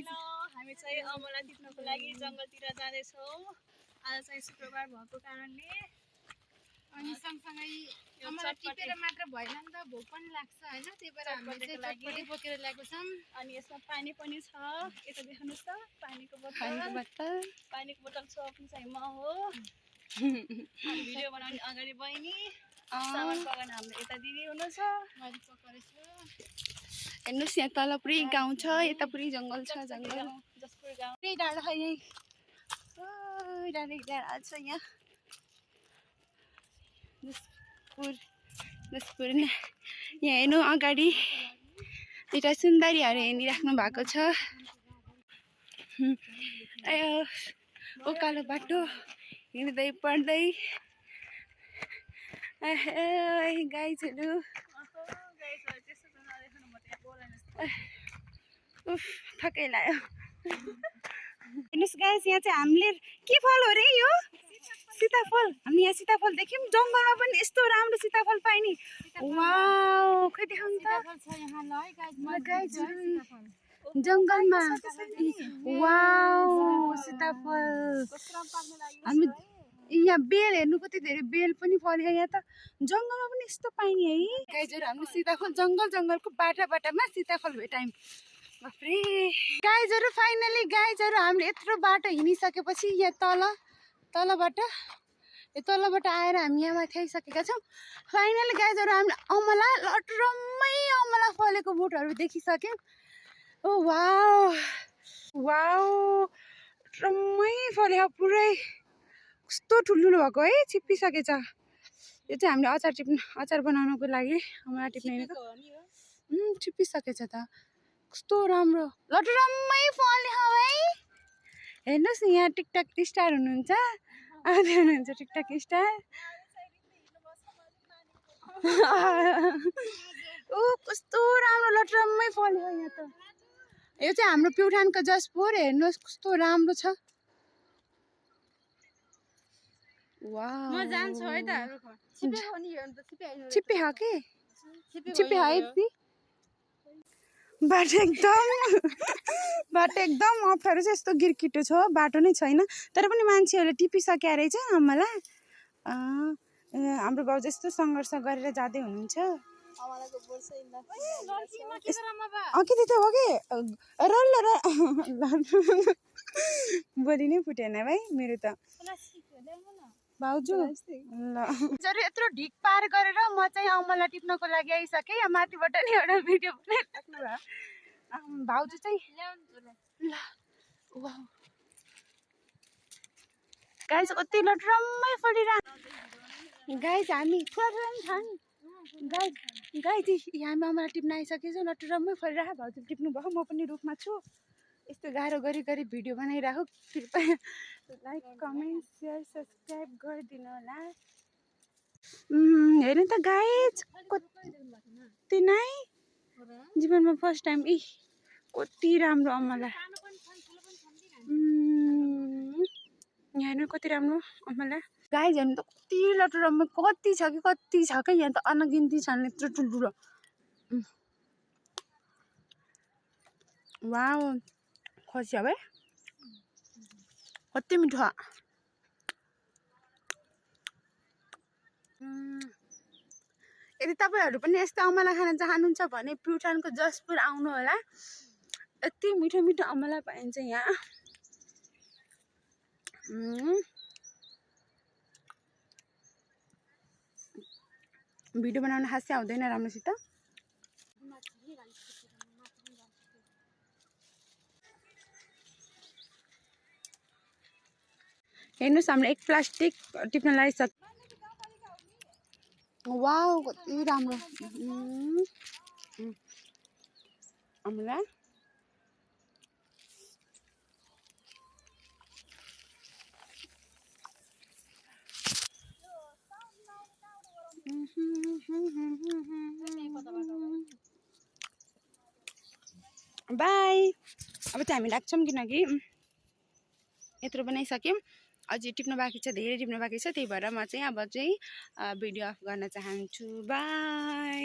हामी चाहिँ अमला टिप्नको लागि जङ्गलतिर जाँदैछौँ। आज चाहिँ शुक्रबार भएको कारणले अनि सँगसँगै अमला टिपेर मात्र भएन नि त, भोक पनि लाग्छ हैन, त्यही भएर हामीले चाहिँ चटपटी बोकेर ल्याएको छौँ। अनि यसमा पानी पनि छ, यता देख्नुहोस् त पानीको बोतल छोप्नु चाहिँ म हो। भिडियो बनाउने अगाडि बहिनी, सामान पकाउन हाम्रो यता दिदी हुनुहुन्छ। मैले पकाएछु। हेर्नुहोस् यहाँ तल पुरै गाउँ छ, यता पुरै जङ्गल छ। जसपुर गाउँ पुरै डाँडा छ यहीँ, डाँडा छ यहाँ जसपुर यहाँ हेर्नु अगाडि एउटा सुन्दरीहरू हेरिराख्नु भएको छ। उकालो बाटो हिँड्दै पढ्दै गाईहरू थकै लाग्यो। हेर्नुहोस् गाइस, यहाँ चाहिँ हामीले के फल हो रे यो? सीताफल। हामी यहाँ सीताफल देख्यौँ, जङ्गलमा पनि यस्तो राम्रो सीताफल पाइने। वाउ, खै देखाउनु त जङ्गलमा। वाउ, सीताफल। हामी यहाँ बेल हेर्नु, कति धेरै बेल पनि फल्यो। यहाँ त जङ्गलमा पनि यस्तो पाइने है गाइजहरू। हामीले सीताफल जङ्गलको बाटामा सीताफल भेटायौँ। बाफ्रे गाइजहरू, फाइनली गाइजहरू हामीले यत्रो बाटो हिँडिसकेपछि यहाँ तलबाट आएर हामी यहाँ माथि आइसकेका छौँ। फाइनली गाइजहरू हामीले अमला लटरम्मै अमला फलेको बोटहरू देखिसक्यौँ। ओ वाउ लटरम्मै फल्यो पुरै, कस्तो ठुल्ठुलो भएको है, छिप्पिसकेछ। यो चाहिँ हामीले अचार बनाउनको लागि अमला टिप्ने छिप्पिसकेछ त। कस्तो राम्रो लटरम्मै फल्यो है। हेर्नुहोस् न, यहाँ टिकटक स्टार हुनुहुन्छ, आउँदै हुनुहुन्छ टिकटक स्टार। कस्तो राम्रो लटरम्मै फल्यो यहाँ त। यो चाहिँ हाम्रो प्युठानको जसपुर, हेर्नुहोस् कस्तो राम्रो छ। वाउ, म जान्छु है त। छिप्पे हो कि छिप्पे है यति बाटो एकदम अप्ठ्यारो छ। यस्तो गिर्किटो छ, बाटो नै छैन। तर पनि मान्छेहरूले टिपिसक्यो रहेछ हामीलाई। हाम्रो बाउ जस्तो सङ्घर्ष गरेर जाँदै हुनुहुन्छ। कि त्यो हो कि बोली नै फुटेन भाइ मेरो त भाउजू। ल यत्रो ढिक पार गरेर म चाहिँ अमला टिप्नको लागि आइसकेँ। यहाँ माथिबाट नि एउटा भिडियो बनाइराख्नु भयो। भाउजू चाहिँ ल गाइस कति लटरम्मै फलिरहेको। गाइस हामी गाइस हामी अमला टिप्न आइसकेछौँ। लटरम्मै फलिरहेको। भाउजू टिप्नु भयो, म पनि रुखमा छु। यस्तो गाह्रो गरी कृपया लाइक कमेन्ट सेयर सब्सक्राइब गरिदिनु होला। हेर्नु त गाइस, कति नै जीवनमा फर्स्ट टाइम कति राम्रो अमला। यहाँ हेर्नु कति राम्रो अमला गाइस। हेर्नु त कति लटरम्मै कति छ कि यहाँ त अनगिन्ती छन् यत्रो ठुल्ठुलो। वाउ, खसी अब कति मिठो। यदि तपाईँहरू पनि यस्तो अमला खान चाहनुहुन्छ भने प्युठानको जसपुर आउनु होला। यति मिठो अमला पाइन्छ यहाँ। भिडियो बनाउन खासै आउँदैन राम्रोसित। हेर्नुहोस्, हामीले एक प्लास्टिक टिप्न लगाइसक्यो। वाउ, कति राम्रो अमला। बाई। अब चाहिँ हामी लाग्छौँ, किनकि यत्रो बनाइसक्यौँ। अझै टिप्न बाँकी छ, धेरै टिप्न बाँकी छ। त्यही भएर म चाहिँ अब चाहिँ भिडियो अफ गर्न चाहन्छु। बाई।